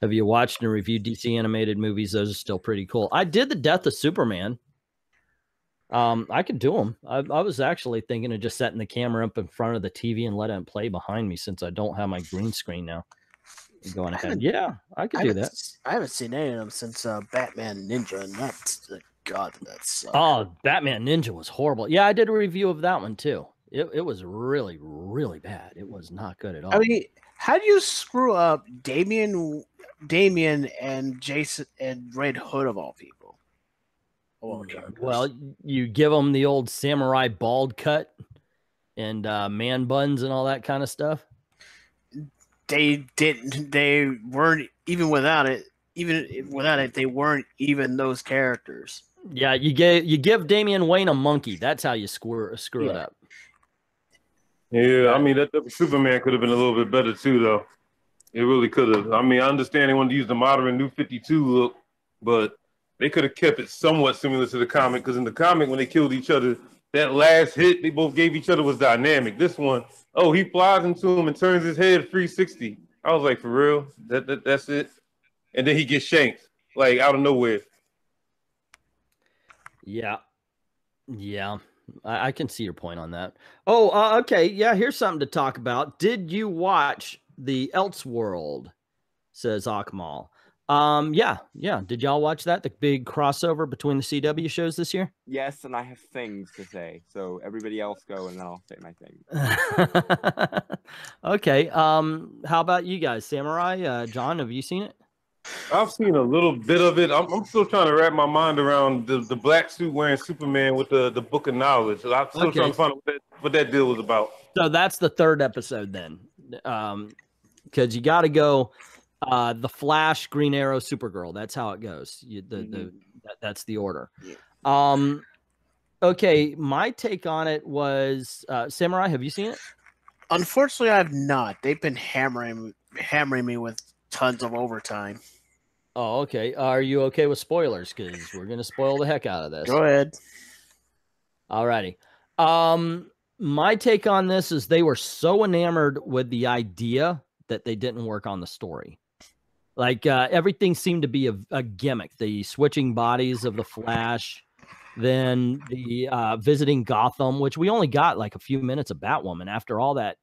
Have you watched and reviewed DC animated movies? Those are still pretty cool. I did the Death of Superman. I could do them. I was actually thinking of just setting the camera up in front of the TV and letting it play behind me, since I don't have my green screen now. Going ahead. Yeah, I could do that. I haven't seen any of them since Batman Ninja, and that's God, that's oh, Batman Ninja was horrible. Yeah, I did a review of that one too. It was really, really bad. It was not good at all. I mean, how do you screw up Damian and Jason and Red Hood of all people? Well, you give them the old samurai bald cut and man buns and all that kind of stuff. They didn't. They weren't even without it. Even without it, they weren't even those characters. Yeah, you give Damian Wayne a monkey. That's how you screw it up. Yeah, I mean that Superman could have been a little bit better too, though. It really could have. I mean, I understand they wanted to use the modern New 52 look, but they could have kept it somewhat similar to the comic, because in the comic, when they killed each other, that last hit they both gave each other was dynamic. This one, oh, he flies into him and turns his head 360. I was like, for real? That's it? And then he gets shanked, like, out of nowhere. Yeah. Yeah. I can see your point on that. Oh, okay. Yeah, here's something to talk about. Did you watch the Elseworld? Says Akmal. Yeah. Did y'all watch that? The big crossover between the CW shows this year? Yes, and I have things to say. So everybody else go, and then I'll say my thing. Okay. How about you guys? Samurai, John, have you seen it? I've seen a little bit of it. I'm still trying to wrap my mind around the black suit wearing Superman with the book of knowledge. I'm still trying to find out what that deal was about. So that's the third episode then, because you got to go the Flash, Green Arrow, Supergirl. That's how it goes. That's the order. Yeah. Okay, my take on it was Samurai. Have you seen it? Unfortunately, I've not. They've been hammering me with tons of overtime. Oh, okay. Are you okay with spoilers? Because we're going to spoil the heck out of this. Go ahead. All righty. My take on this is they were so enamored with the idea that they didn't work on the story. Like everything seemed to be a gimmick. The switching bodies of the Flash, then the visiting Gotham, which we only got like a few minutes of Batwoman after all that,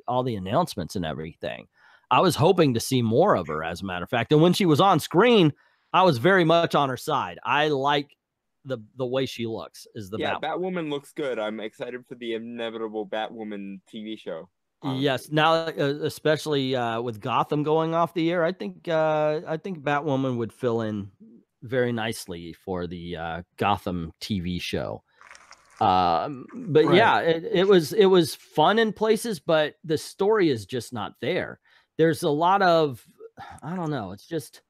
all the announcements and everything. I was hoping to see more of her, as a matter of fact. And when she was on screen, I was very much on her side. I like the way she looks. Batwoman looks good. I'm excited for the inevitable Batwoman TV show. Yes, now especially with Gotham going off the air, I think Batwoman would fill in very nicely for the Gotham TV show. But right. Yeah, it was fun in places, but the story is just not there. There's a lot of, I don't know. It's just,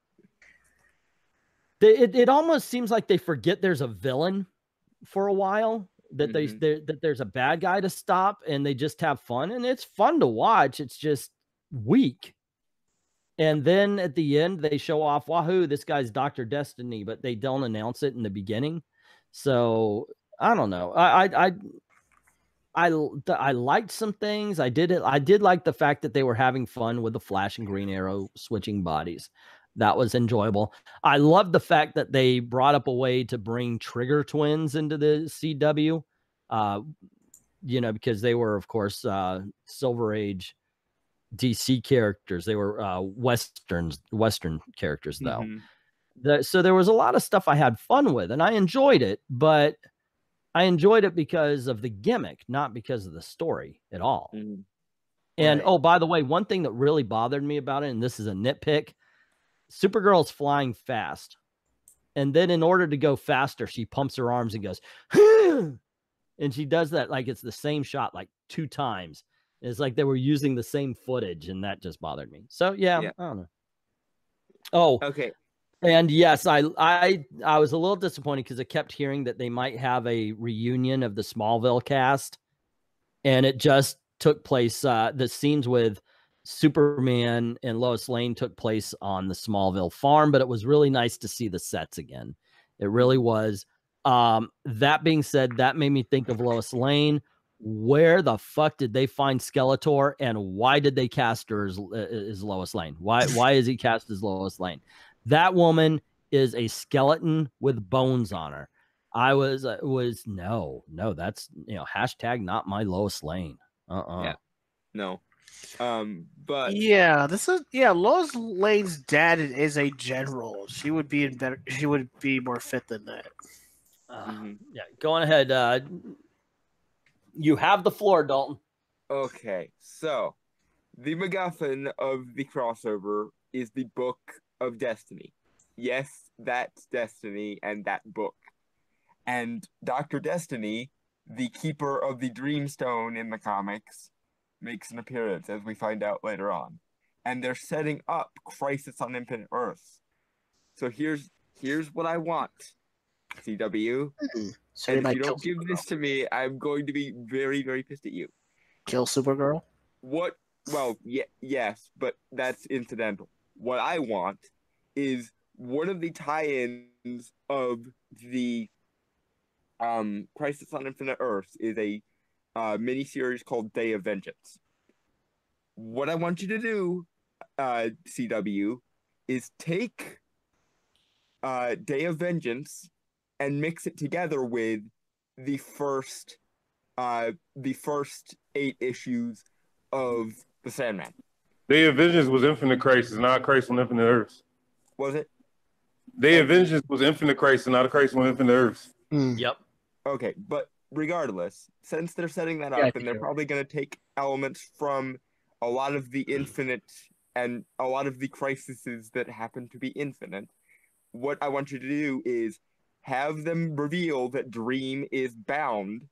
it almost seems like they forget there's a villain for a while, that that there's a bad guy to stop, and they just have fun, and it's fun to watch. It's just weak. And then at the end, they show off, wahoo, this guy's Dr. Destiny, but they don't announce it in the beginning. So I don't know. I liked some things. I did like the fact that they were having fun with the Flash and Green Arrow switching bodies. That was enjoyable. I love the fact that they brought up a way to bring Trigger twins into the CW, because they were, of course, Silver Age DC characters. They were Western characters, though. So there was a lot of stuff I had fun with, and I enjoyed it, but I enjoyed it because of the gimmick, not because of the story at all. And, right. Oh, by the way, one thing that really bothered me about it, and this is a nitpick, Supergirl's flying fast. And then in order to go faster, she pumps her arms and goes, and she does that like it's the same shot like 2 times. It's like they were using the same footage, and that just bothered me. So, yeah. I don't know. Oh, okay. And yes, I was a little disappointed because I kept hearing that they might have a reunion of the Smallville cast, and it just took place. The scenes with Superman and Lois Lane took place on the Smallville farm, but it was really nice to see the sets again. It really was. That being said, that made me think of Lois Lane. where the fuck did they find Skeletor, and why did they cast her as Lois Lane? Why is he cast as Lois Lane? That woman is a skeleton with bones on her. I was no, that's, you know, hashtag not my Lois Lane. Yeah, no. But yeah, Lois Lane's dad is a general. She would be more fit than that. Yeah, going ahead. You have the floor, Dalton. Okay, so the MacGuffin of the crossover is the Book of Destiny. Yes, that's Destiny and that book. And Dr. Destiny, the keeper of the Dreamstone in the comics, makes an appearance, as we find out later on. And they're setting up Crisis on Infinite Earths. So here's what I want, CW. So and if you don't give this to me, I'm going to be very, very pissed at you. Kill Supergirl? What? Well, yes, but that's incidental. What I want is one of the tie-ins of the Crisis on Infinite Earths is a miniseries called Day of Vengeance. What I want you to do, CW, is take Day of Vengeance and mix it together with the first 8 issues of the Sandman. Day of Vengeance was Infinite Crisis, not Crisis on Infinite Earths. Was it? Day of Vengeance was Infinite Crisis, not a Crisis on Infinite Earths. Yep. Okay, but regardless, since they're setting that up, and they're probably going to take elements from a lot of the infinite and a lot of the crises that happen to be infinite, what I want you to do is have them reveal that Dream is bound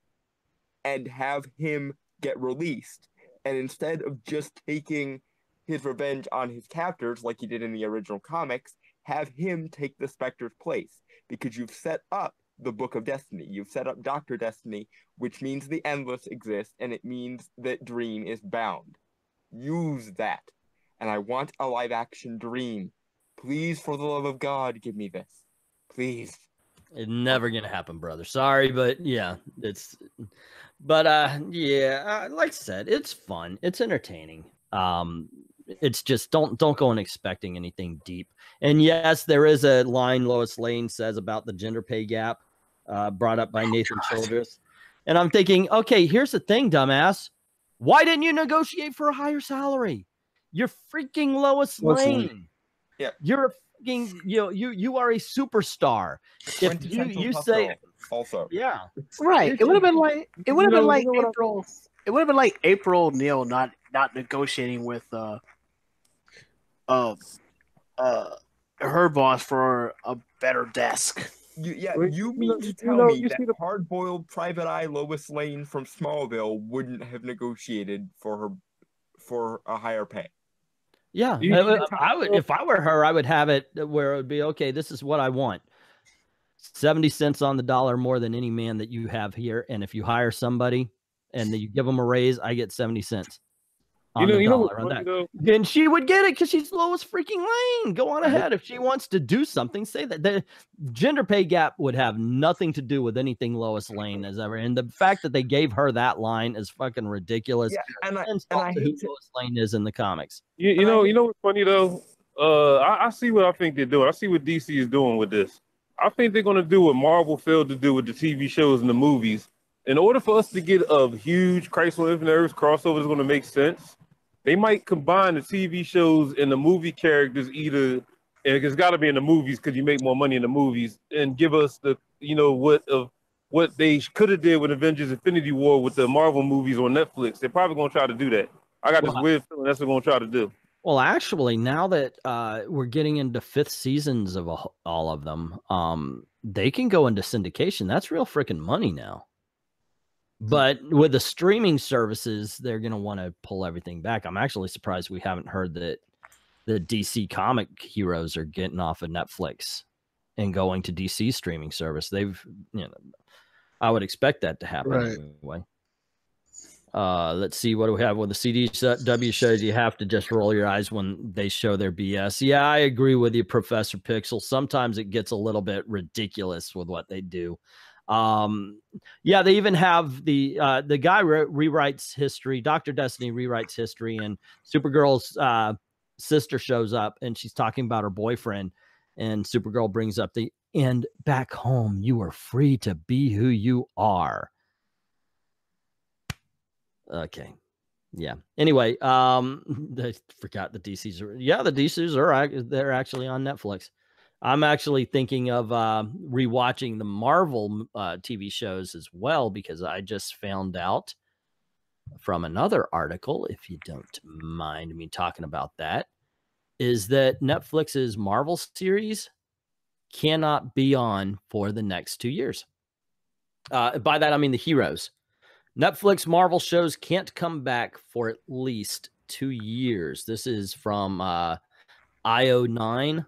and have him get released. And instead of just taking his revenge on his captors like he did in the original comics, have him take the Spectre's place. Because you've set up the Book of Destiny. You've set up Dr. Destiny, which means the Endless exists, and it means that Dream is bound. Use that. And I want a live-action Dream. Please, for the love of God, give me this. Please. It's never gonna happen, brother. Sorry, but yeah, like I said, it's fun. It's entertaining. It's just don't go in expecting anything deep. And yes, there is a line Lois Lane says about the gender pay gap, brought up by Nathan Childress. And I'm thinking, okay, here's the thing, dumbass. Why didn't you negotiate for a higher salary? You're freaking Lois Lane. Yeah. You're a freaking, you are a superstar. If you say also. Yeah. Right. It would have been like April. It would have been like April O'Neil not negotiating with her boss for a better desk. You mean to tell me that hard-boiled Private Eye Lois Lane from Smallville wouldn't have negotiated for a higher pay? Yeah, I would. If I were her, I would have it where it would be, okay, this is what I want. 70 cents on the dollar more than any man that you have here. And if you hire somebody and you give them a raise, I get 70 cents. Then she would get it because she's Lois freaking Lane. Go on ahead. If she wants to do something, say that. The gender pay gap would have nothing to do with anything Lois Lane has ever. And the fact that they gave her that line is fucking ridiculous. Yeah, and I hate who Lois Lane is in the comics. You know what's funny though? I see what I think they're doing. I see what DC is doing with this. I think they're going to do what Marvel failed to do with the TV shows and the movies. In order for us to get a huge Crisis on Infinite Earths crossover is going to make sense, they might combine the TV shows and the movie characters either, and it's got to be in the movies because you make more money in the movies, and give us the, what they could have did with Avengers Infinity War with the Marvel movies on Netflix. They're probably going to try to do that. I got this weird feeling that's what they're going to try to do. Well, actually, now that we're getting into 5th seasons of all of them, they can go into syndication. That's real freaking money now. But with the streaming services, they're going to want to pull everything back. I'm actually surprised we haven't heard that the DC comic heroes are getting off of Netflix and going to DC streaming service. I would expect that to happen anyway. Let's see, what do we have with the CW shows? You have to just roll your eyes when they show their BS. Yeah, I agree with you, Professor Pixel. Sometimes it gets a little bit ridiculous with what they do. Yeah, they even have the guy rewrites history. Dr. Destiny rewrites history, and Supergirl's sister shows up, and she's talking about her boyfriend, and Supergirl brings up and back home you are free to be who you are. Okay. Yeah. Anyway, I forgot the DCs are, the DCs are, they're actually on Netflix. I'm actually thinking of rewatching the Marvel TV shows as well, because I just found out from another article, if you don't mind me talking about that, is that Netflix's Marvel series cannot be on for the next 2 years. By that, I mean the heroes. Netflix Marvel shows can't come back for at least 2 years. This is from IO9.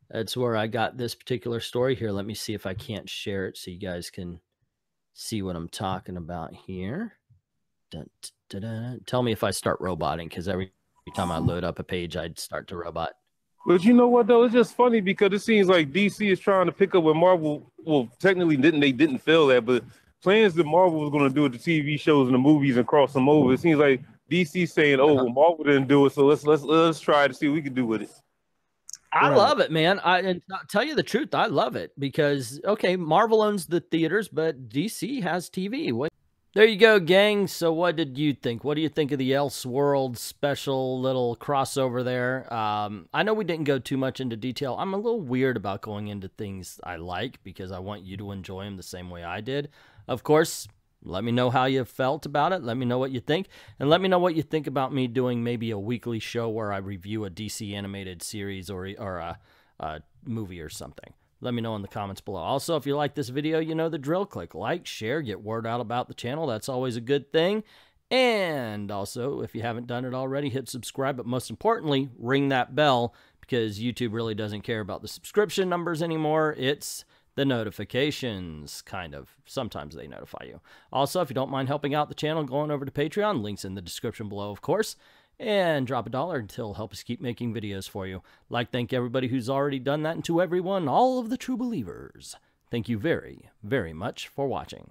That's where I got this particular story here. Let me see if I can't share it so you guys can see what I'm talking about here. Dun, dun, dun. Tell me if I start roboting, because every time I load up a page, I'd start to robot. But you know what, though? It's just funny because it seems like DC is trying to pick up what Marvel, well, technically didn't fail at, but plans that Marvel was going to do with the TV shows and the movies and cross them over. It seems like DC saying, "Oh, well, Marvel didn't do it, so let's try to see what we can do with it." I love it, man. And tell you the truth, I love it because, okay, Marvel owns the theaters, but DC has TV. There you go, gang. So what did you think? What do you think of the Elseworlds special little crossover there? I know we didn't go too much into detail. I'm a little weird about going into things I like because I want you to enjoy them the same way I did. Of course, let me know how you felt about it. Let me know what you think. And let me know what you think about me doing maybe a weekly show where I review a DC animated series or a movie or something. Let me know in the comments below. Also, if you like this video, you know the drill. Click like, share, get word out about the channel. That's always a good thing. And also, if you haven't done it already, hit subscribe. But most importantly, ring that bell, because YouTube really doesn't care about the subscription numbers anymore. It's the notifications, kind of. Sometimes they notify you. Also, if you don't mind helping out the channel, going over to Patreon. Links in the description below, of course. And drop $1 until help us keep making videos for you. Thank everybody who's already done that, and to everyone, all of the true believers, thank you very, very much for watching.